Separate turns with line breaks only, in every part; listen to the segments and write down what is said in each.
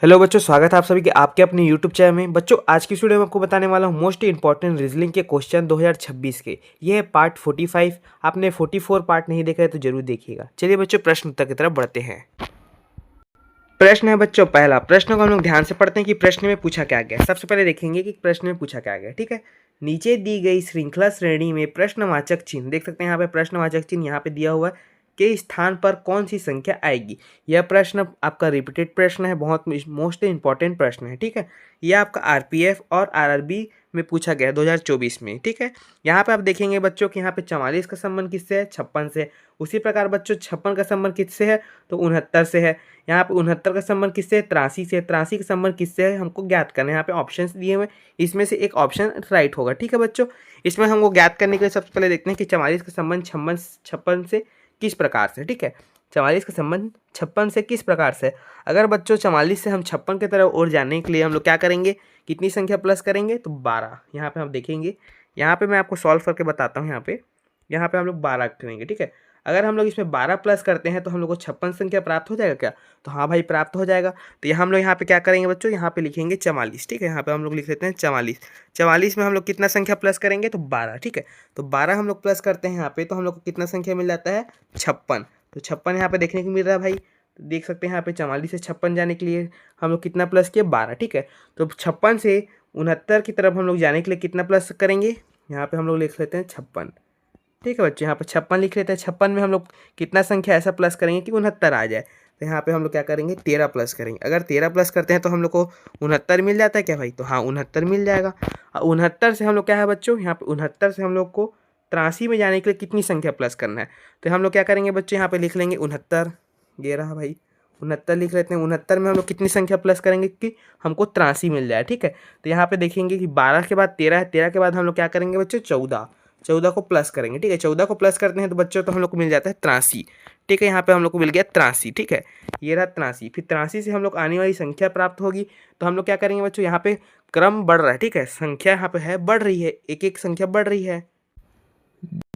Hello बच्चों, स्वागत है आप सभी के आपके अपने यूट्यूब चैनल में। बच्चों, आज की वीडियो में आपको बताने वाला हूँ मोस्ट इंपॉर्टेंट रीजनिंग के क्वेश्चन 2026 के। ये है पार्ट 45। आपने 44 पार्ट नहीं देखा है तो जरूर देखिएगा। चलिए बच्चों, प्रश्न उत्तर की तरफ बढ़ते हैं। प्रश्न है बच्चों पहला। प्रश्न को हम लोग ध्यान से पढ़ते हैं कि प्रश्न में पूछा क्या गया। सबसे पहले देखेंगे कि प्रश्न में पूछा क्या गया। ठीक है, नीचे दी गई श्रृंखला श्रेणी में प्रश्नवाचक चिन्ह देख सकते हैं। यहाँ पे प्रश्नवाचक चिन्ह यहाँ पे दिया हुआ है के स्थान पर कौन सी संख्या आएगी। यह प्रश्न आपका रिपीटेड प्रश्न है, बहुत मोस्ट इंपॉर्टेंट प्रश्न है। ठीक है, यह आपका आरपीएफ और आरआरबी में पूछा गया 2024 में। ठीक है, यहाँ पे आप देखेंगे बच्चों कि यहाँ पे 44 का संबंध किससे है, 56 से। उसी प्रकार बच्चों 56 का संबंध किससे है, तो 69 से है। यहाँ पे 69 का संबंध किससे है, 83 से। 83 का संबंध किससे है, हमको ज्ञात करना है। यहाँ पे ऑप्शंस दिए हुए, इसमें से एक ऑप्शन राइट होगा। ठीक है बच्चों, इसमें हमको ज्ञात करने के लिए सबसे पहले देखते हैं कि 44 का संबंध 56 से किस प्रकार से। ठीक है, 44 का संबंध 56 से किस प्रकार से। अगर बच्चों 44 से हम 56 की तरफ और जाने के लिए हम लोग क्या करेंगे, कितनी संख्या प्लस करेंगे, तो 12। यहाँ पे हम देखेंगे, यहाँ पे मैं आपको सॉल्व करके बताता हूँ। यहाँ पे हम लोग 12 करेंगे। ठीक है, अगर हम लोग इसमें 12 प्लस करते हैं तो हम लोग को 56 संख्या प्राप्त हो जाएगा क्या, तो हाँ भाई प्राप्त हो जाएगा। तो यहाँ हम लोग यहाँ पे क्या करेंगे बच्चों, यहाँ पे लिखेंगे 44। ठीक है, यहाँ पे हम लोग लिख लेते हैं 44। 44 में हम लोग कितना संख्या प्लस करेंगे, तो 12। ठीक है, तो 12 हम लोग प्लस करते हैं यहाँ पे, तो हम लोग को कितना संख्या मिल जाता है, 56। तो 56 यहाँ पे देखने को मिल रहा है भाई। तो देख सकते हैं यहाँ पे 44 से 56 जाने के लिए हम लोग कितना प्लस किए, 12। ठीक है, तो 56 से 69 की तरफ हम लोग जाने के लिए कितना प्लस करेंगे, यहाँ पे हम लोग लिख लेते हैं 56। ठीक है बच्चे, यहाँ पर 56 लिख लेते हैं। 56 में हम लोग कितना संख्या ऐसा प्लस करेंगे कि 69 आ जाए। तो यहाँ पे हम लोग क्या करेंगे, 13 प्लस करेंगे। अगर 13 प्लस करते हैं तो हम लोग को 69 मिल जाता है क्या भाई, तो हाँ 69 मिल जाएगा। 69 से हम लोग क्या है बच्चों, यहाँ पे 69 से हम लोग को 83 में जाने के लिए कितनी संख्या प्लस करना है। तो हम लोग क्या करेंगे बच्चे, यहाँ पे लिख लेंगे 69। ये रहा भाई 69 लिख लेते हैं। 69 में हम लोग कितनी संख्या प्लस करेंगे कि हमको 83 मिल जाए। ठीक है, तो यहाँ पे देखेंगे कि 12 के बाद 13 है। 13 के बाद हम लोग क्या करेंगे बच्चे, 14। 14 को प्लस करेंगे। ठीक है, 14 को प्लस करते हैं तो बच्चों तो हम लोग को मिल जाता है 83। ठीक है, यहाँ पे हम लोग को मिल गया 83। ठीक है, ये रहा 83। फिर 83 से हम लोग आने वाली संख्या प्राप्त होगी। तो हम लोग क्या करेंगे बच्चों, यहाँ पे क्रम बढ़ रहा है। ठीक है, संख्या यहाँ पे है बढ़ रही है, एक एक संख्या बढ़ रही है।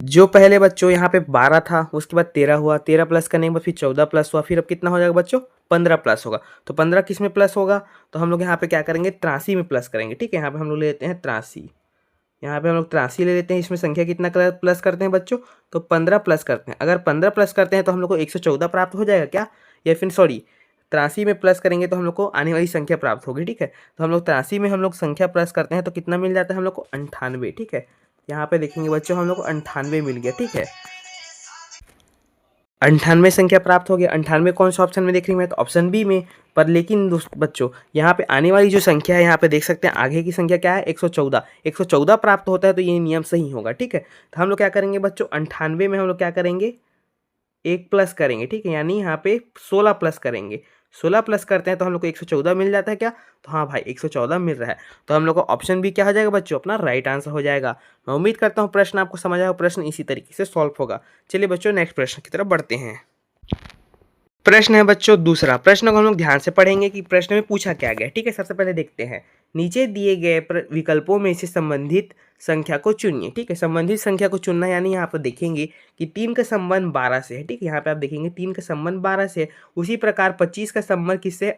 जो पहले बच्चों यहाँ पे 12 था, उसके बाद 13 हुआ। 13 प्लस करने के बाद फिर 14 प्लस हुआ। फिर अब कितना हो जाएगा बच्चों, 15 प्लस होगा। तो 15 किस में प्लस होगा, तो हम लोग यहाँ पे क्या करेंगे, 83 में प्लस करेंगे। ठीक है, यहाँ पे हम लोग ले लेते हैं 83। यहाँ पे हम लोग 83 ले लेते हैं। इसमें संख्या कितना प्लस करते हैं बच्चों, तो 15 प्लस करते हैं। अगर 15 प्लस करते हैं तो हम लोग को 114 प्राप्त हो जाएगा क्या, या फिर सॉरी 83 में प्लस करेंगे तो हम लोग को आने वाली संख्या प्राप्त होगी। ठीक है, तो हम लोग 83 में हम लोग संख्या प्लस करते हैं तो कितना मिल जाता है हम लोग को, 98। ठीक है, यहाँ पे देखेंगे बच्चों हम लोग को 98 मिल गया। ठीक है, 98 संख्या प्राप्त हो गया। 98 कौन सा ऑप्शन में देख रही है, तो ऑप्शन बी में। पर लेकिन बच्चों यहाँ पे आने वाली जो संख्या है, यहाँ पे देख सकते हैं आगे की संख्या क्या है, 114। 114 प्राप्त होता है तो ये नियम सही होगा। ठीक है, तो हम लोग क्या करेंगे बच्चों, 98 में हम लोग क्या करेंगे, एक प्लस करेंगे। ठीक है, यानी यहाँ पे 16 प्लस करेंगे। 16 प्लस करते हैं तो हम लोग को 114 मिल जाता है क्या, तो हाँ भाई 114 मिल रहा है। तो हम लोग को ऑप्शन बी क्या हो जाएगा बच्चों, अपना राइट आंसर हो जाएगा। मैं उम्मीद करता हूँ प्रश्न आपको समझ आया, प्रश्न इसी तरीके से सॉल्व होगा। चलिए बच्चों, नेक्स्ट प्रश्न की तरफ बढ़ते हैं। प्रश्न है बच्चों दूसरा। प्रश्न को हम लोग ध्यान से पढ़ेंगे कि प्रश्न में पूछा क्या गया। ठीक है, सबसे पहले देखते हैं, नीचे दिए गए विकल्पों में से संबंधित संख्या को चुनिए। ठीक है, संबंधित संख्या को चुनना यानी यहाँ पर देखेंगे कि 3 का संबंध 12 से है। ठीक है, यहाँ पे आप देखेंगे 3 का संबंध 12 से है। उसी प्रकार 25 का संबंध किससे,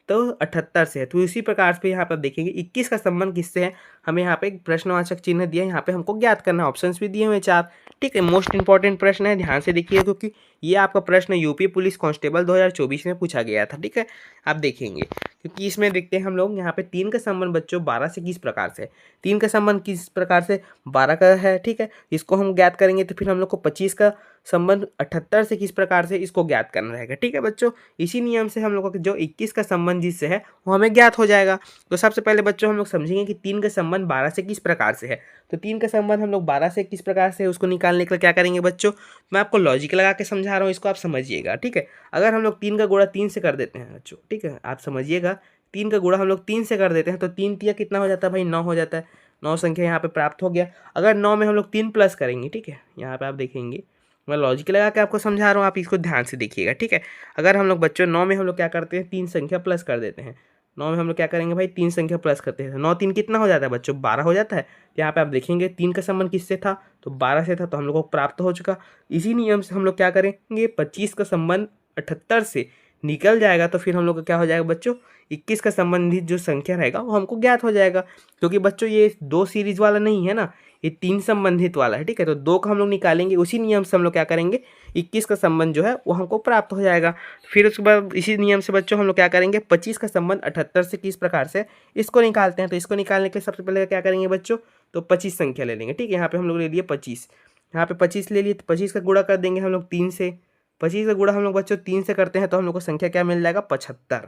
तो 78 से है। तो इसी प्रकार से यहाँ पर देखेंगे 21 का संबंध किससे है, हमें यहाँ पे एक प्रश्नवाचक चिन्ह दिया है, यहाँ पे हमको ज्ञात करना है। ऑप्शंस भी दिए हुए 4। ठीक है, मोस्ट इंपॉर्टेंट प्रश्न है, ध्यान से देखिए क्योंकि ये आपका प्रश्न यूपी पुलिस कांस्टेबल 2024 में पूछा गया था। ठीक है, आप देखेंगे क्योंकि इसमें देखते हैं हम लोग यहाँ पे 3 का संबंध बच्चों 12 से किस प्रकार से, 3 का संबंध किस प्रकार से 12 का है। ठीक है, इसको हम ज्ञात करेंगे तो फिर हम लोग को 25 का संबंध 78 से किस प्रकार से, इसको ज्ञात करना रहेगा। ठीक है बच्चों, इसी नियम से हम लोगों को जो 21 का संबंध जिससे है वो हमें ज्ञात हो जाएगा। तो सबसे पहले बच्चों हम लोग समझेंगे कि 3 का संबंध 12 से किस प्रकार से है। तो 3 का संबंध हम लोग 12 से किस प्रकार से है उसको निकालने के लिए क्या करेंगे बच्चों, मैं आपको लॉजिक लगा के समझा रहा हूँ, इसको आप समझिएगा। ठीक है, अगर हम लोग 3 का गुणा 3 से कर देते हैं बच्चों, ठीक है आप समझिएगा, 3 का गुणा हम लोग 3 से कर देते हैं तो 3 तिया कितना हो जाता है भाई, 9 हो जाता है। 9 संख्या यहाँ पे प्राप्त हो गया। अगर 9 में हम लोग 3 प्लस करेंगे, ठीक है यहाँ पे आप देखेंगे, मैं लॉजिक लगा के आपको समझा रहा हूँ, आप इसको ध्यान से देखिएगा। ठीक है, अगर हम लोग बच्चों 9 में हम लोग क्या करते हैं, 3 संख्या प्लस कर देते हैं। 9 में हम लोग क्या करेंगे भाई, 3 संख्या प्लस करते हैं। 9 3 कितना हो जाता है बच्चों, 12 हो जाता है। यहाँ पे आप देखेंगे 3 का संबंध किससे था, तो 12 से था, तो हम लोग को प्राप्त हो चुका। इसी नियम से हम लोग क्या करेंगे, 25 का संबंध 78 से निकल जाएगा तो फिर हम लोग का क्या हो जाएगा बच्चों, 21 का संबंधित जो संख्या रहेगा वो हमको ज्ञात हो जाएगा। क्योंकि बच्चों ये 2 सीरीज वाला नहीं है ना, ये 3 संबंधित वाला है, ठीक है। तो 2 का हम लोग निकालेंगे, उसी नियम से हम लोग क्या करेंगे, 21 का संबंध जो है वो हमको प्राप्त हो जाएगा। फिर उसके बाद इसी नियम से बच्चों हम लोग क्या करेंगे, 25 का संबंध 78 से किस प्रकार से इसको निकालते हैं। तो इसको निकालने के लिए सबसे पहले क्या करेंगे बच्चों, तो 25 संख्या ले लेंगे, ठीक है। यहाँ पे हम लोग ले लिए 25, यहाँ पे 25 ले लिए, तो 25 का गुणा कर देंगे हम लोग 3 से। 25 का गुणा हम लोग बच्चों 3 से करते हैं तो हम लोग को संख्या क्या मिल जाएगा, 75,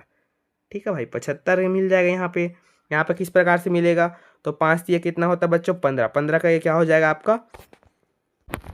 ठीक है भाई, 75 मिल जाएगा यहाँ पे। यहाँ पे किस प्रकार से मिलेगा, तो 5 ये कितना होता है बच्चों, 15, 15 का ये क्या हो जाएगा आपका,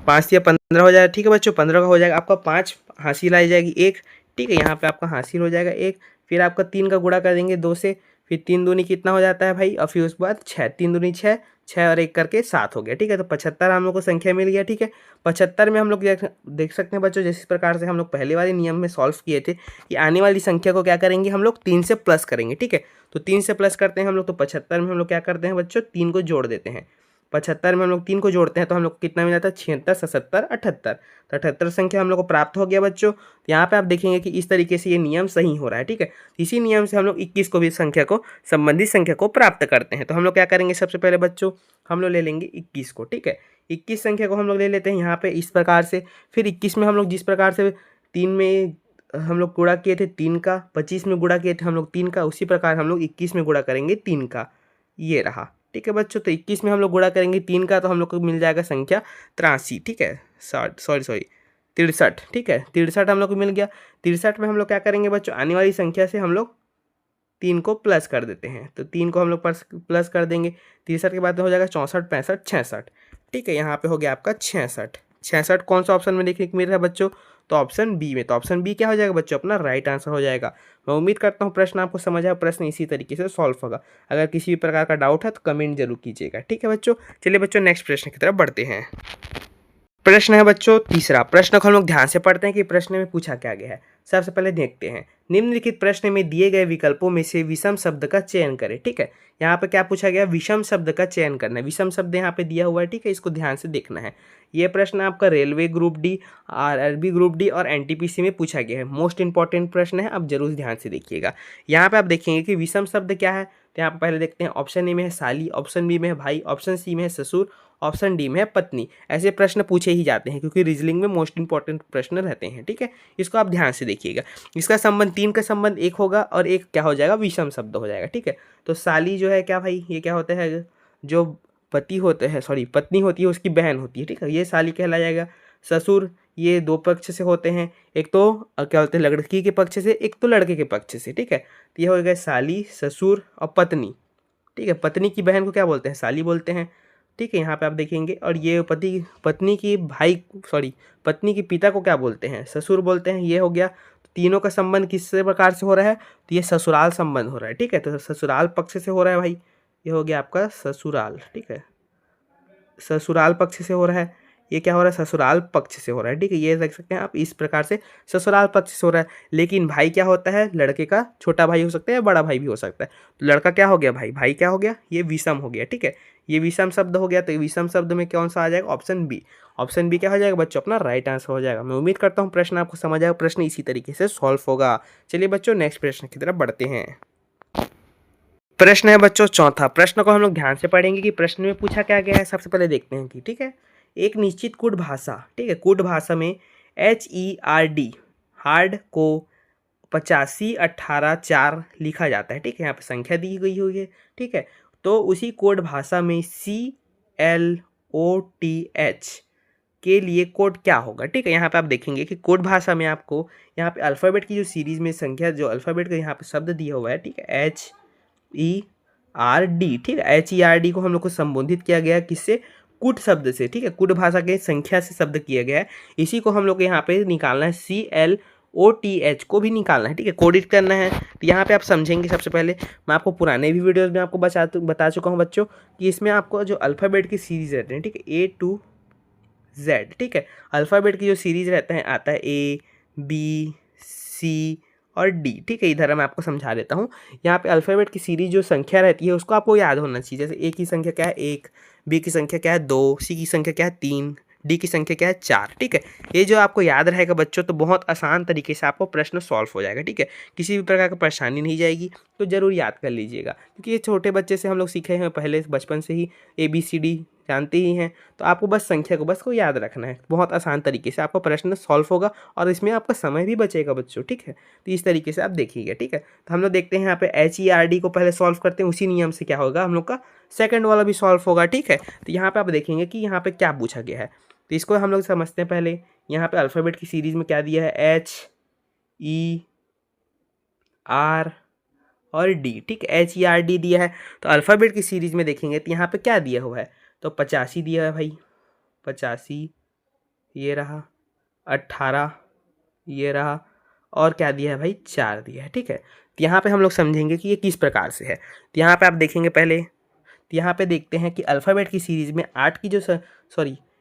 5 या 15 हो जाएगा, ठीक है बच्चों। 15 का हो जाएगा आपका 5 हासिल आ जाएगी 1, ठीक है। यहाँ पे आपका हासिल हो जाएगा 1। फिर आपका 3 का गुणा कर देंगे 2 से, फिर 3 दूनी कितना हो जाता है भाई, और फिर उसके बाद 6, 3 दूनी 6, 6 और 1 करके 7 हो गया, ठीक है। तो 75 हम लोग को संख्या मिल गया, ठीक है। 75 में हम लोग देख सकते हैं बच्चों, जिस प्रकार से हम लोग पहले वाले नियम में सॉल्व किए थे कि आने वाली संख्या को क्या करेंगे हम लोग, 3 से प्लस करेंगे, ठीक है। तो 3 से प्लस करते हैं हम लोग, तो 75 में हम लोग क्या करते हैं बच्चों, 3 को जोड़ देते हैं। 75 में हम लोग 3 को जोड़ते हैं तो हम लोग को कितना मिल जाता है, 76, 77, 78। तो 78 संख्या हम लोग को प्राप्त हो गया बच्चों। तो यहाँ पे आप देखेंगे कि इस तरीके से ये नियम सही हो रहा है, ठीक है। इसी नियम से हम लोग 21 को भी संख्या को, संबंधित संख्या को प्राप्त करते हैं। तो हम लोग क्या करेंगे, सबसे पहले बच्चों हम लोग ले लेंगे 21 को, ठीक है। 21 संख्या को हम लोग ले लेते हैं यहाँ पे इस प्रकार से। फिर 21 में हम लोग जिस प्रकार से 3 में हम लोग गुणा किए थे 3 का, 25 में गुणा किए थे हम लोग 3 का, उसी प्रकार हम लोग 21 में गुणा करेंगे 3 का, ये रहा, ठीक है बच्चों। तो 21 में हम लोग गुणा करेंगे 3 का, तो हम लोग को मिल जाएगा संख्या 83, ठीक है, 63, ठीक है। 63 हम लोग को मिल गया। 63 में हम लोग क्या करेंगे बच्चों, आने वाली संख्या से हम लोग 3 को प्लस कर देते हैं। तो 3 को हम लोग प्लस कर देंगे। 63 के बाद हो जाएगा 64, 65, 66, ठीक है। यहाँ पे हो गया आपका 66। 66 कौन सा ऑप्शन में देखने को मिल रहा है बच्चों, तो ऑप्शन बी में। तो ऑप्शन बी क्या हो जाएगा बच्चों, अपना राइट आंसर हो जाएगा। मैं उम्मीद करता हूँ प्रश्न आपको समझ आया, प्रश्न इसी तरीके से सॉल्व होगा। अगर किसी भी प्रकार का डाउट है तो कमेंट जरूर कीजिएगा, ठीक है बच्चों। चलिए बच्चों नेक्स्ट प्रश्न की तरफ बढ़ते हैं। प्रश्न है बच्चों तीसरा। प्रश्न को हम लोग ध्यान से पढ़ते हैं कि प्रश्न में पूछा क्या गया है। सबसे पहले देखते हैं, निम्नलिखित प्रश्न में दिए गए विकल्पों में से विषम शब्द का चयन करें, ठीक है। यहाँ पे क्या पूछा गया, विषम शब्द का चयन करना है। विषम शब्द यहाँ पे दिया हुआ है, ठीक है, इसको ध्यान से देखना है। ये प्रश्न आपका railway group D, RRB group D और एनटीपीसी में पूछा गया है। मोस्ट इंपॉर्टेंट प्रश्न है, आप जरूर ध्यान से देखिएगा। यहाँ पे आप देखेंगे कि विषम शब्द क्या है। तो यहाँ पे पहले देखते हैं, ऑप्शन ए में है साली, ऑप्शन बी में है भाई, ऑप्शन सी में है ससुर, ऑप्शन डी में है पत्नी। ऐसे प्रश्न पूछे ही जाते हैं क्योंकि रीजनिंग में मोस्ट इंपॉर्टेंट प्रश्न रहते हैं, ठीक है। इसको आप ध्यान से देखिएगा। इसका संबंध 3 का संबंध 1 होगा और एक क्या हो जाएगा, विषम शब्द हो जाएगा, ठीक है। तो साली जो है क्या भाई, ये क्या होता है, जो पति होते हैं, सॉरी पत्नी होती है उसकी बहन होती है, ठीक है, ये साली कहला जाएगा। ससुर ये 2 पक्ष से होते हैं, एक तो क्या होते हैं लड़की के पक्ष से, एक तो लड़के के पक्ष से, ठीक है। तो ये हो गया साली, ससुर और पत्नी, ठीक है। पत्नी की बहन को क्या बोलते हैं, साली बोलते हैं, ठीक है। यहाँ पे आप देखेंगे। और ये पत्नी की भाई, सॉरी पत्नी की पिता को क्या बोलते हैं, ससुर बोलते हैं, ये हो गया। तो तीनों का संबंध किस प्रकार से हो रहा है, तो ये ससुराल संबंध हो रहा है, ठीक है। तो ससुराल पक्ष से हो रहा है भाई, ये हो गया आपका ससुराल, ठीक है, ससुराल पक्ष से हो रहा है। ये क्या हो रहा है, ससुराल पक्ष से हो रहा है, ठीक है। ये देख सकते हैं आप, इस प्रकार से ससुराल पक्ष से हो रहा है। लेकिन भाई क्या होता है, लड़के का छोटा भाई हो सकता है या बड़ा भाई भी हो सकता है। तो लड़का क्या हो गया भाई, भाई क्या हो गया, ये विषम हो गया, ठीक है। ये विषम शब्द हो गया। तो विषम शब्द में कौन सा आ जाएगा, ऑप्शन बी। ऑप्शन बी क्या हो जाएगा बच्चों, अपना राइट आंसर हो जाएगा। मैं उम्मीद करता हूँ प्रश्न आपको समझ आएगा, प्रश्न इसी तरीके से सॉल्व होगा। चलिए बच्चों नेक्स्ट प्रश्न की तरफ बढ़ते हैं। प्रश्न है बच्चों चौथा। प्रश्न को हम लोग ध्यान से पढ़ेंगे कि प्रश्न में पूछा क्या गया है। सबसे पहले देखते हैं कि, ठीक है, एक निश्चित कूट भाषा, ठीक है, कूट भाषा में HERD हार्ड को 85, 18, 4 लिखा जाता है, ठीक है। यहाँ पे संख्या दी गई हुई है, ठीक है। तो उसी कोड भाषा में CLOTH के लिए कोड क्या होगा, ठीक है। यहाँ पे आप देखेंगे कि कोड भाषा में आपको यहाँ पे अल्फ़ाबेट की जो सीरीज में संख्या, जो अल्फ़ाबेट का यहाँ पे शब्द दिया हुआ है, ठीक है, HERD, ठीक है। HERD को हम लोग को संबोधित किया गया किससे, कुट शब्द से, ठीक है। कुट भाषा के संख्या से शब्द किया गया है। इसी को हम लोग को यहाँ पे निकालना है, CLOTH को भी निकालना है, ठीक है, कोडिट करना है। तो यहाँ पे आप समझेंगे। सबसे पहले मैं आपको पुराने भी वीडियोस में आपको बता चुका हूँ बच्चों कि इसमें आपको जो अल्फ़ाबेट की सीरीज रहते हैं, ठीक है, A to Z, ठीक है। अल्फ़ाबेट की जो सीरीज रहते हैं, आता है A, B, C और D, ठीक है। इधर मैं आपको समझा देता हूँ। यहाँ पे अल्फ़ाबेट की सीरीज जो संख्या रहती है उसको आपको याद होना चाहिए। जैसे A की संख्या क्या है 1, B की संख्या क्या है 2, C की संख्या क्या है 3, डी की संख्या क्या है 4। ठीक है, ये जो आपको याद रहेगा बच्चों तो बहुत आसान तरीके से आपको प्रश्न सॉल्व हो जाएगा। ठीक है, किसी भी प्रकार की परेशानी नहीं जाएगी, तो जरूर याद कर लीजिएगा, क्योंकि ये छोटे बच्चे से हम लोग सीखे हैं पहले बचपन से ही ABCD जानते ही हैं। तो आपको बस संख्या को याद रखना है, बहुत आसान तरीके से आपका प्रश्न सॉल्व होगा और इसमें आपका समय भी बचेगा बच्चों। ठीक है, तो इस तरीके से आप देखिएगा। ठीक है, तो हम लोग देखते हैं यहाँ पे HERD को पहले सॉल्व करते हैं, उसी नियम से क्या होगा हम लोग का सेकंड वाला भी सॉल्व होगा। ठीक है, तो यहाँ पे आप देखेंगे कि यहाँ पे क्या पूछा गया है, तो इसको हम लोग समझते हैं पहले। यहाँ पे अल्फ़ाबेट की सीरीज में क्या दिया है, HER और D। ठीक है, HERD दिया है, तो अल्फ़ाबेट की सीरीज में देखेंगे तो यहाँ पे क्या दिया हुआ है, तो 85 दिया है भाई, 85 ये रहा, 18 ये रहा, और क्या दिया है भाई 4 दिया है। ठीक है, तो यहाँ पे हम लोग समझेंगे कि ये किस प्रकार से है। तो यहाँ पे आप देखेंगे पहले, तो यहाँ पे देखते हैं कि अल्फ़ाबेट की सीरीज़ में 8 की जो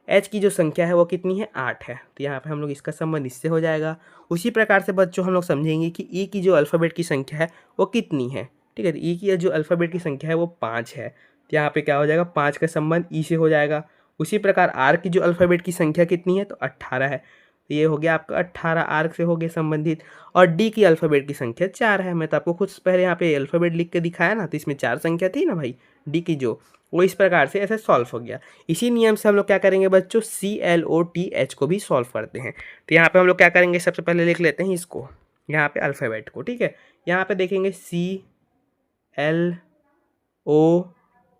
H की जो संख्या है वो कितनी है, 8 है। तो यहाँ पे हम लोग इसका संबंध इससे हो जाएगा। उसी प्रकार से बच्चों हम लोग समझेंगे कि E की जो अल्फ़ाबेट की संख्या है वो कितनी है। ठीक है, तो E की जो अल्फ़ाबेट की संख्या है वो 5 है, तो यहाँ पे क्या हो जाएगा, 5 का संबंध E से हो जाएगा। उसी प्रकार R की जो अल्फ़ाबेट की संख्या कितनी है, तो 18 है, तो ये हो गया आपका 18 आर्क से हो गया संबंधित। और डी की अल्फ़ाबेट की संख्या 4 है। मैं तो आपको खुद पहले यहाँ पे अल्फ़ाबेट लिख के दिखाया ना, तो इसमें 4 संख्या थी ना भाई डी की जो, वो इस प्रकार से ऐसे सॉल्व हो गया। इसी नियम से हम लोग क्या करेंगे बच्चों, CLOTH को भी सॉल्व करते हैं। तो यहाँ पे हम लोग क्या करेंगे, सबसे पहले लिख लेते हैं इसको, यहाँ पे अल्फ़ाबेट को। ठीक है, यहाँ पे देखेंगे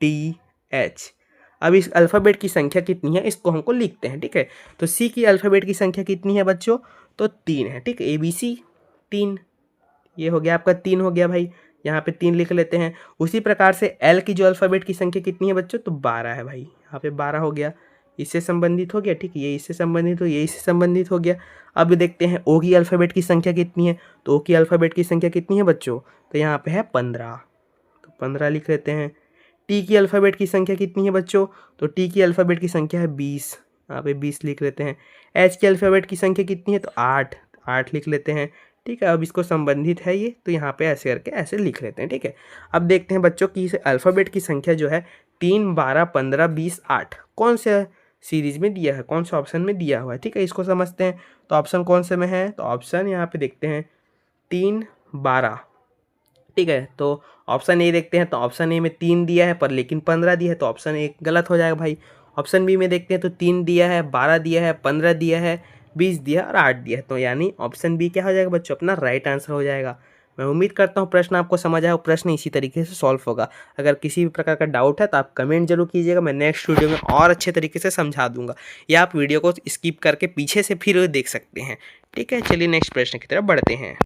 CLOTH। अब इस अल्फ़ाबेट की संख्या कितनी है इसको हमको लिखते हैं। ठीक है, तो C की अल्फ़ाबेट की संख्या कितनी है बच्चों, तो 3 है। ठीक है, ABC 3, ये हो गया आपका 3 हो गया भाई, यहाँ पे 3 लिख लेते हैं। उसी प्रकार से L की जो अल्फ़ाबेट की संख्या कितनी है बच्चों, तो 12 है भाई, यहाँ पे 12 हो गया, इससे संबंधित हो गया। ठीक है, ये इससे संबंधित हो, ये इससे संबंधित हो गया। अब देखते हैं O की अल्फ़ाबेट की संख्या कितनी है, तो O की अल्फ़ाबेट की संख्या कितनी है बच्चों, तो यहाँ पे है 15, तो 15 लिख लेते हैं। टी की अल्फ़ाबेट की संख्या कितनी है बच्चों, तो टी की अल्फ़ाबेट की संख्या है 20, यहाँ पे 20 लिख लेते हैं। एच की अल्फ़ाबेट की संख्या कितनी है, तो 8 लिख लेते हैं। ठीक है, अब इसको संबंधित है ये, तो यहाँ पे ऐसे करके ऐसे लिख लेते हैं। ठीक है, अब देखते हैं बच्चों कि इस अल्फ़ाबेट की संख्या जो है 3, 12, 15, 20, 8 कौन से सीरीज़ में दिया है, कौन से ऑप्शन में दिया हुआ है। ठीक है, इसको समझते हैं। तो ऑप्शन कौन से में है, तो ऑप्शन यहाँ पे देखते हैं 3, 12। ठीक है, तो ऑप्शन ए देखते हैं, तो ऑप्शन ए में 3 दिया है पर लेकिन 15 दिया है, तो ऑप्शन ए गलत हो जाएगा भाई। ऑप्शन बी में देखते हैं, तो 3 दिया है, 12 दिया है, 15 दिया है, 20 दिया और 8 दिया है, तो यानी ऑप्शन बी क्या हो जाएगा बच्चों, अपना राइट आंसर हो जाएगा। मैं उम्मीद करता हूँ प्रश्न आपको समझ आया, प्रश्न इसी तरीके से सॉल्व होगा। अगर किसी भी प्रकार का डाउट है तो आप कमेंट जरूर कीजिएगा, मैं नेक्स्ट वीडियो में और अच्छे तरीके से समझा दूंगा, या आप वीडियो को स्किप करके पीछे से फिर देख सकते हैं। ठीक है, चलिए नेक्स्ट प्रश्न की तरफ बढ़ते हैं।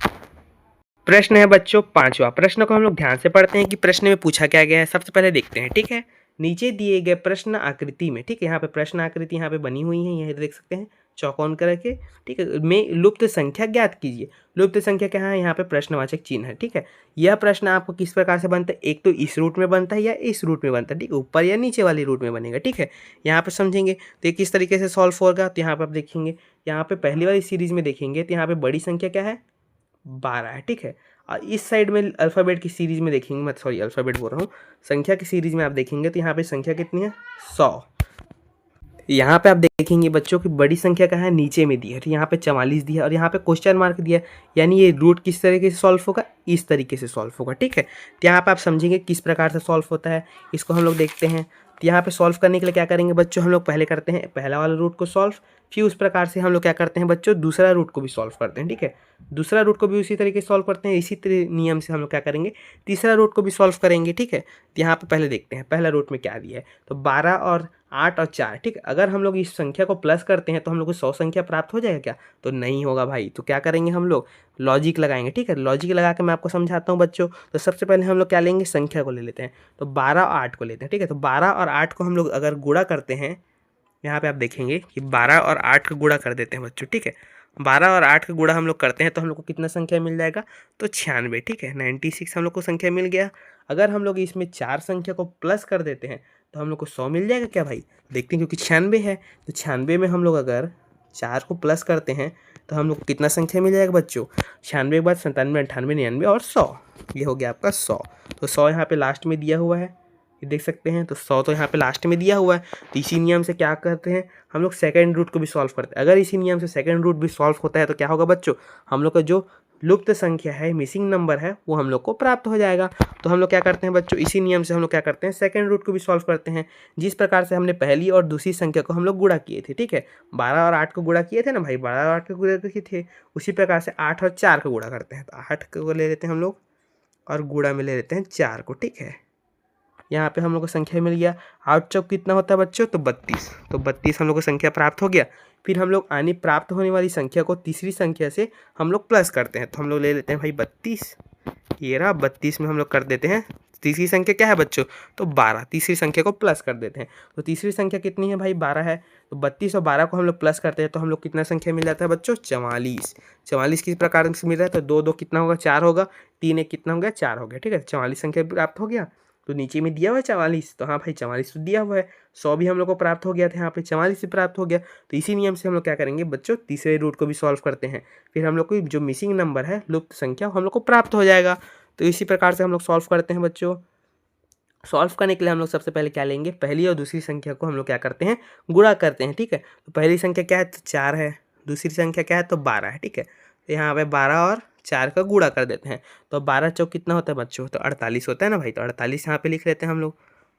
प्रश्न है बच्चों 5वां। प्रश्न को हम लोग ध्यान से पढ़ते हैं कि प्रश्न में पूछा क्या गया है। सबसे पहले देखते हैं। ठीक है, नीचे दिए गए प्रश्न आकृति में, ठीक है, यहाँ पे प्रश्न आकृति यहाँ पे बनी हुई है, यह देख सकते हैं चौकोन करके। ठीक है, में लुप्त संख्या ज्ञात कीजिए। लुप्त संख्या क्या है, यहाँ पे प्रश्नवाचक चिन्ह है। ठीक है, यह प्रश्न आपको किस प्रकार से बनता है, एक तो इस रूट में बनता है या इस रूट में बनता है। ठीक है, ऊपर या नीचे वाली रूट में बनेगा। ठीक है, यहाँ पे समझेंगे तो ये किस तरीके से सॉल्व होगा। तो यहाँ पे आप देखेंगे, यहाँ पे पहली वाली सीरीज में देखेंगे तो यहाँ पे बड़ी संख्या क्या है, 12 है। ठीक है, और इस साइड में अल्फ़ाबेट की सीरीज़ में देखेंगे, मैं सॉरी अल्फ़ाबेट बोल रहा हूँ, संख्या की सीरीज़ में आप देखेंगे तो यहाँ पे संख्या कितनी है, 100। यहाँ पे आप देखेंगे बच्चों की बड़ी संख्या कहाँ है, नीचे में दी है, तो यहाँ पे 44 दिया है और यहाँ पे क्वेश्चन मार्क दिया है, यानी ये रूट किस तरीके से सॉल्व होगा, इस तरीके से सॉल्व होगा। ठीक है, तो यहाँ पे आप समझेंगे किस प्रकार से सॉल्व होता है, इसको हम लोग देखते हैं। तो यहाँ पे सॉल्व करने के लिए क्या करेंगे बच्चों, हम लोग पहले करते हैं पहला वाला रूट को सॉल्व, फिर उस प्रकार से हम लोग क्या करते हैं बच्चों, दूसरा रूट को भी सॉल्व करते हैं। ठीक है, दूसरा रूट को भी उसी तरीके से सॉल्व करते हैं। इसी नियम से हम लोग क्या करेंगे, तीसरा रूट को भी सॉल्व करेंगे। ठीक है, तो यहाँ पे पहले देखते हैं पहला रूट में क्या दिया है, तो 12 और 8 और 4। ठीक है, अगर हम लोग इस संख्या को प्लस करते हैं तो हम लोग को 100 संख्या प्राप्त हो जाएगा क्या, तो नहीं होगा भाई। तो क्या करेंगे हम लोग, लॉजिक लगाएंगे। ठीक है, लॉजिक लगा के मैं आपको समझाता हूँ बच्चों। तो सबसे पहले हम लोग क्या लेंगे, संख्या को ले लेते हैं, तो 12 और 8 को लेते हैं। ठीक है, तो 12 और 8 को हम लोग अगर गुणा करते हैं, यहाँ पे आप देखेंगे कि 12 और 8 का गुणा कर देते हैं बच्चों। ठीक है, 12 और 8 का गुणा हम लोग करते हैं तो हम लोग को कितना संख्या मिल जाएगा, तो 96। ठीक है, 96 हम लोग को संख्या मिल गया। अगर हम लोग इसमें 4 संख्या को प्लस कर देते हैं तो हम लोग को 100 मिल जाएगा क्या भाई, देखते हैं, क्योंकि 96 है, तो 96 में हम लोग अगर 4 को प्लस करते हैं तो हम लोग को कितना संख्या मिल जाएगा बच्चों, 96 के बाद 97, 98, 99 और 100, ये हो गया आपका 100। तो 100 यहाँ पे लास्ट में दिया हुआ है, ये देख सकते हैं। तो 100 तो यहाँ पे लास्ट में दिया हुआ है। तो इसी नियम से क्या करते हैं हम लोग, सेकंड रूट को भी सॉल्व करते हैं। अगर इसी नियम से सेकंड रूट भी सॉल्व होता है तो क्या होगा बच्चों, हम लोग का जो लुप्त संख्या है, मिसिंग नंबर है, वो हम लोग को प्राप्त हो जाएगा। तो हम लोग क्या करते हैं बच्चों, इसी नियम से हम लोग क्या करते हैं, सेकंड रूट को भी सॉल्व करते हैं। जिस प्रकार से हमने पहली और दूसरी संख्या को हम लोग गुणा किए थे, ठीक है, 12 और 8 को गुणा किए थे ना भाई, 12 और 8 को गुणा किए थे, उसी प्रकार से 8 और 4 को गुणा करते हैं। तो 8 को ले लेते हैं हम लोग और गुणा में ले लेते हैं 4 को, ठीक है। यहाँ पे हम लोग को संख्या मिल गया। 8 चौक कितना होता है बच्चों, तो 32। तो 32 हम लोग को संख्या प्राप्त हो गया। फिर हम लोग आने प्राप्त होने वाली संख्या को तीसरी संख्या से हम लोग प्लस करते हैं। तो हम लोग ले लेते हैं भाई 32, ये रहा 32 में हम लोग कर देते हैं तीसरी संख्या क्या है बच्चों, तो 12। तीसरी संख्या को प्लस कर देते हैं। तो तीसरी संख्या कितनी है भाई, 12 है। तो 32 और 12 को हम लोग प्लस करते हैं तो हम लोग कितना संख्या मिल जाता है बच्चों, 44। 44 किस प्रकार से मिल रहा है, तो 2 2 कितना होगा, 4 होगा, 3 1 कितना हो गया, 4 हो गया, ठीक है। 44 संख्या प्राप्त हो गया। तो नीचे में दिया हुआ है 44, तो हाँ भाई 44 तो दिया हुआ है। 100 भी हम लोग को प्राप्त हो गया था, यहाँ पे 44 से प्राप्त हो गया। तो इसी नियम से हम लोग क्या करेंगे बच्चों, तीसरे रूट को भी सॉल्व करते हैं। फिर हम लोग को जो मिसिंग नंबर है, लुप्त संख्या, हम लोग को प्राप्त हो जाएगा। तो इसी प्रकार से हम लोग सॉल्व करते हैं बच्चों। सॉल्व करने के लिए हम लोग सबसे पहले क्या लेंगे, पहली और दूसरी संख्या को हम लोग क्या करते हैं, गुणा करते हैं, ठीक है। तो पहली संख्या क्या है, तो 4 है। दूसरी संख्या क्या है, तो 12 है, ठीक है। तो यहाँ पे 12 और 4 का गुणा कर देते हैं। तो 12 चौक कितना होता है बच्चों, तो 48 होता है ना भाई। तो 48 यहाँ पे लिख लेते हैं हम लोग,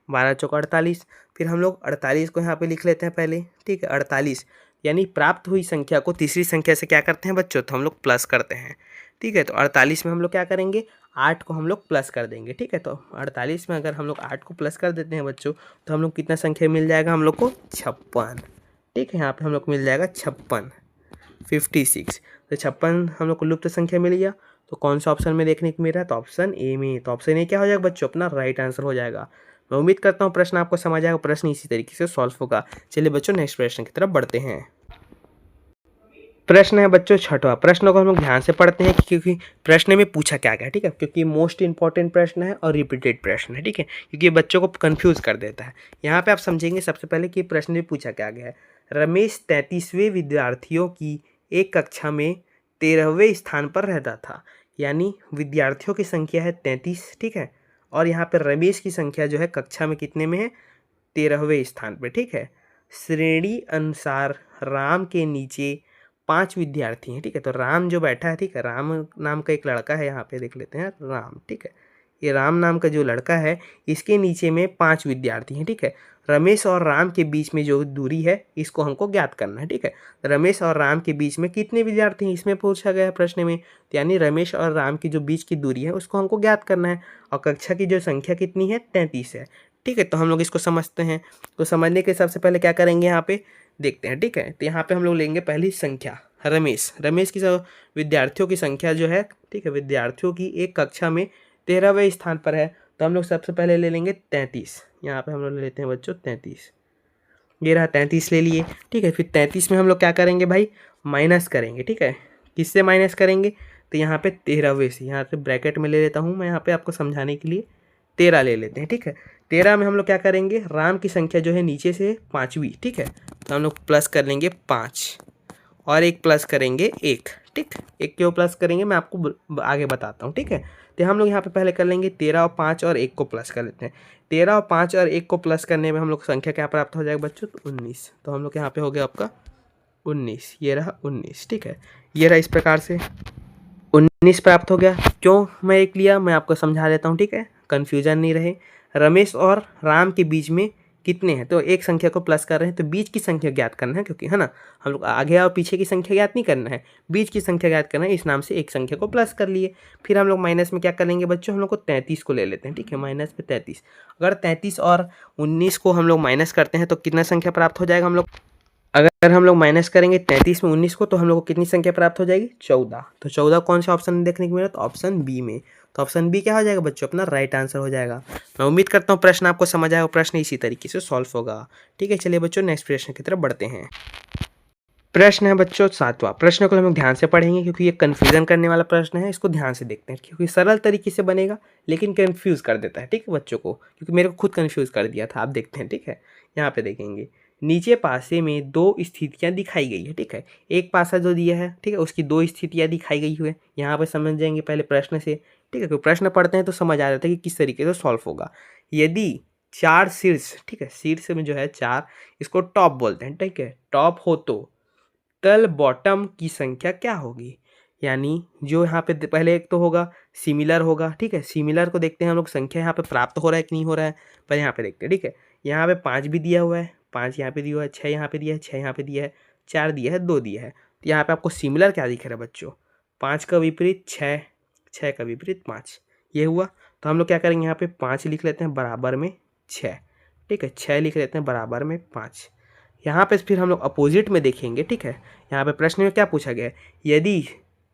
12 चौक 48। फिर हम लोग 48 को यहाँ पे लिख लेते हैं पहले, ठीक है। 48 यानी प्राप्त हुई संख्या को तीसरी संख्या से क्या करते हैं बच्चों, तो हम लोग प्लस करते हैं, ठीक है। तो 48 में हम लोग क्या करेंगे, 8 को हम लोग प्लस कर देंगे, ठीक है। तो 48 में अगर हम लोग 8 को प्लस कर देते हैं बच्चों, तो हम लोग कितना संख्या मिल जाएगा हम लोग को, 56, ठीक है। यहाँ पे हम लोग को मिल जाएगा 56, 56। तो 56 हम लोग को लुप्त संख्या मिल गया। तो कौन सा ऑप्शन में देखने को मिल रहा है, तो ऑप्शन ए में। तो ऑप्शन ए क्या हो जाएगा बच्चों, अपना राइट आंसर हो जाएगा। मैं उम्मीद करता हूँ प्रश्न आपको समझ आएगा, प्रश्न इसी तरीके से सॉल्व होगा। चलिए बच्चों नेक्स्ट प्रश्न की तरफ बढ़ते हैं। प्रश्न है बच्चों छठवां। प्रश्न को हम लोग ध्यान से पढ़ते हैं क्योंकि प्रश्न में पूछा क्या गया, ठीक है। क्योंकि मोस्ट इंपॉर्टेंट प्रश्न है और रिपीटेड प्रश्न है, ठीक है। क्योंकि बच्चों को कंफ्यूज कर देता है। यहाँ पे आप समझेंगे सबसे पहले कि प्रश्न में पूछा क्या गया है। रमेश 33वें विद्यार्थियों की एक कक्षा में 13वें स्थान पर रहता था। यानी विद्यार्थियों की संख्या है 33, ठीक है। और यहाँ पर रमेश की संख्या जो है कक्षा में कितने में है, 13वें स्थान पर, ठीक है। श्रेणी अनुसार राम के नीचे 5 विद्यार्थी हैं, ठीक है। तो राम जो बैठा है, ठीक है, राम नाम का एक लड़का है, यहाँ पे देख लेते हैं राम, ठीक है। ये राम नाम का जो लड़का है, इसके नीचे में 5 विद्यार्थी हैं, ठीक है। रमेश और राम के बीच में जो दूरी है, इसको हमको ज्ञात करना है, ठीक है। रमेश और राम के बीच में कितने विद्यार्थी हैं, इसमें पूछा गया है प्रश्न में। तो यानी रमेश और राम की जो बीच की दूरी है, उसको हमको ज्ञात करना है। और कक्षा की जो संख्या कितनी है, 33 है, ठीक है। तो हम लोग इसको समझते हैं। तो समझने के सबसे पहले क्या करेंगे, यहाँ पे देखते हैं, ठीक है। तो यहाँ पे हम लोग लेंगे पहली संख्या रमेश की विद्यार्थियों की संख्या जो है, ठीक है, विद्यार्थियों की एक कक्षा में 13वें स्थान पर है। तो हम लोग सबसे पहले ले लेंगे 33। यहाँ पे हम लोग ले लेते हैं बच्चों 33, ये रहा 33 ले लिए, ठीक है। फिर 33 में हम लोग क्या करेंगे भाई, माइनस करेंगे, ठीक है। किससे माइनस करेंगे, तो यहाँ पे 13वें से, यहाँ पे ब्रैकेट में ले लेता हूँ मैं, यहाँ पे आपको समझाने के लिए 13 ले लेते हैं, ठीक है। 13 में हम लोग क्या करेंगे, राम की संख्या जो है नीचे से 5वीं, ठीक है। तो हम लोग प्लस कर लेंगे 5 और एक प्लस करेंगे 1, ठीक। एक क्यों प्लस करेंगे मैं आपको आगे बताता हूँ, ठीक है। तो हम लोग यहाँ पे पहले कर लेंगे 13 और 5 और 1 को प्लस कर लेते हैं। 13 और 5 और 1 को प्लस करने में हम लोग संख्या क्या प्राप्त हो जाएगा बच्चों, तो 19। तो हम लोग यहाँ पे हो गया आपका 19, ये रहा 19, ठीक है। ये रहा इस प्रकार से 19 प्राप्त हो गया। क्यों मैं एक लिया, मैं आपको समझा देता हूँ, ठीक है, कन्फ्यूजन नहीं रहे। रमेश और राम के बीच में कितने हैं, तो एक संख्या को प्लस कर रहे हैं, तो बीच की संख्या ज्ञात करना है, क्योंकि है ना, हम लोग आगे और पीछे की संख्या ज्ञात नहीं करना है, बीच की संख्या ज्ञात करना है। इस नाम से एक संख्या को प्लस कर लिए। फिर हम लोग माइनस में क्या करेंगे बच्चों, हम लोग को 33 को ले लेते हैं, ठीक है। माइनस में 33, अगर 33 और 19 को हम लोग माइनस करते हैं तो कितना संख्या प्राप्त हो जाएगा हम लोग, अगर हम लोग माइनस करेंगे 33 में 19 को, तो हम लोग को कितनी संख्या प्राप्त हो जाएगी, 14। तो 14 कौन सा ऑप्शन में देखने को मिला, तो ऑप्शन बी में। तो ऑप्शन बी क्या हो जाएगा बच्चों, अपना राइट आंसर हो जाएगा। मैं उम्मीद करता हूँ प्रश्न आपको समझ आएगा, प्रश्न इसी तरीके से सॉल्व होगा, ठीक है। चलिए बच्चों नेक्स्ट प्रश्न की तरफ बढ़ते हैं। प्रश्न है बच्चों 7वां। प्रश्न को हम लोग ध्यान से पढ़ेंगे क्योंकि ये कन्फ्यूजन करने वाला प्रश्न है। इसको ध्यान से देखते हैं क्योंकि सरल तरीके से बनेगा लेकिन कन्फ्यूज़ कर देता है, ठीक है बच्चों को, क्योंकि मेरे को खुद कन्फ्यूज़ कर दिया था। आप देखते हैं, ठीक है। यहाँ पे देखेंगे नीचे पासे में 2 स्थितियाँ दिखाई गई है, ठीक है। एक पासा जो दिया है, ठीक है, उसकी 2 स्थितियाँ दिखाई गई हुई है। यहाँ पे समझ जाएंगे पहले प्रश्न से, ठीक है, क्योंकि प्रश्न पढ़ते हैं तो समझ आ जाता है कि किस तरीके से सॉल्व होगा। यदि 4 शीर्ष, ठीक है, शीर्ष में जो है 4, इसको टॉप बोलते हैं, ठीक है। टॉप हो तो तल बॉटम की संख्या क्या होगी? यानी जो यहाँ पे पहले एक तो होगा सिमिलर होगा, ठीक है। सिमिलर को देखते हैं हम लोग, संख्या यहाँ पे प्राप्त हो रहा है कि नहीं हो रहा है, पर यहाँ पे देखते हैं, ठीक है। यहाँ पे 5 भी दिया हुआ है, 5 यहाँ पे दिया हुआ है, 6 यहाँ पे दिया है, 6 यहाँ पे दिया है, 4 दिया है, 2 दिया है। तो यहाँ पे आपको सिमिलर क्या दिख रहा है बच्चों? 5 का विपरीत 6, 6 का विपरीत 5, ये हुआ। तो हम लोग क्या करेंगे, यहाँ पे 5 लिख लेते हैं बराबर में 6, ठीक है। 6 लिख लेते हैं बराबर में 5। यहाँ पे फिर हम लोग अपोजिट में देखेंगे, ठीक है। यहाँ पे प्रश्न में क्या पूछा गया है? यदि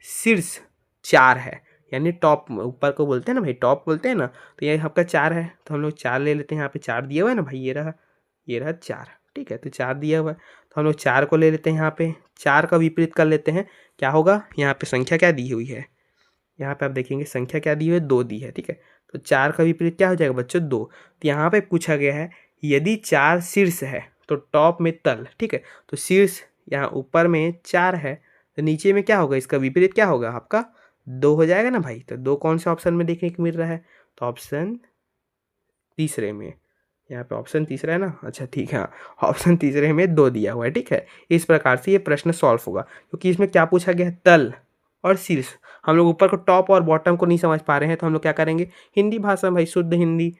शीर्ष 4 है, यानी टॉप ऊपर को बोलते हैं ना भाई, टॉप बोलते हैं ना, तो ये आपका 4 है, तो हम लोग 4 ले लेते हैं। यहाँ पे 4 दिया हुआ है ना भाई, ये रहा 4, ठीक है। तो 4 दिया हुआ है, तो हम लोग 4 को ले लेते हैं। यहाँ पे 4 का विपरीत कर लेते हैं, क्या होगा? यहाँ पे संख्या क्या दी हुई है? यहाँ पे आप देखेंगे संख्या क्या दी हुई है? 2 दी है, ठीक है। तो 4 का विपरीत क्या हो जाएगा बच्चों? 2। तो यहाँ पे पूछा गया है यदि 4 शीर्ष है तो टॉप में तल, ठीक है। तो शीर्ष यहाँ ऊपर में 4 है, तो नीचे में क्या होगा? इसका विपरीत क्या होगा आपका? 2 हो जाएगा ना भाई। तो 2 कौन से ऑप्शन में देखने को मिल रहा है? तो ऑप्शन तीसरे में, यहाँ पे ऑप्शन तीसरा है ना, अच्छा ठीक है, हाँ, ऑप्शन तीसरे में 2 दिया हुआ है, ठीक है। इस प्रकार से ये प्रश्न सॉल्व होगा, क्योंकि इसमें क्या पूछा गया है? तल और शीर्ष। हम लोग ऊपर को टॉप और बॉटम को नहीं समझ पा रहे हैं, तो हम लोग क्या करेंगे? हिंदी भाषा में भाई, शुद्ध हिंदी,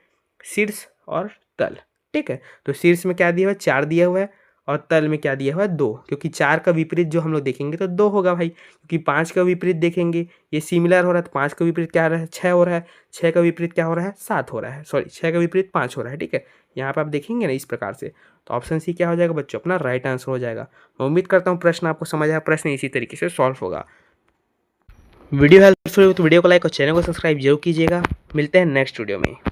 शीर्ष और तल, ठीक है। तो शीर्ष में क्या दिया हुआ है? 4 दिया हुआ है, और तल में क्या दिया हुआ है? 2, क्योंकि 4 का विपरीत जो हम लोग देखेंगे तो 2 होगा भाई, क्योंकि 5 का विपरीत देखेंगे, ये सिमिलर हो रहा है, तो 5 का विपरीत क्या हो रहा है? 6 हो रहा है, 6 का विपरीत क्या हो रहा है? 7 हो रहा है, सॉरी 6 का विपरीत 5 हो रहा है, ठीक है। यहाँ पे आप देखेंगे ना इस प्रकार से, तो ऑप्शन सी क्या हो जाएगा बच्चों? अपना राइट आंसर हो जाएगा। मैं उम्मीद करता हूँ प्रश्न आपको समझ आया, प्रश्न इसी तरीके से सॉल्व होगा। वीडियो हेल्पफुल हो तो वीडियो को लाइक और चैनल को सब्सक्राइब जरूर कीजिएगा। मिलते हैं नेक्स्ट वीडियो में।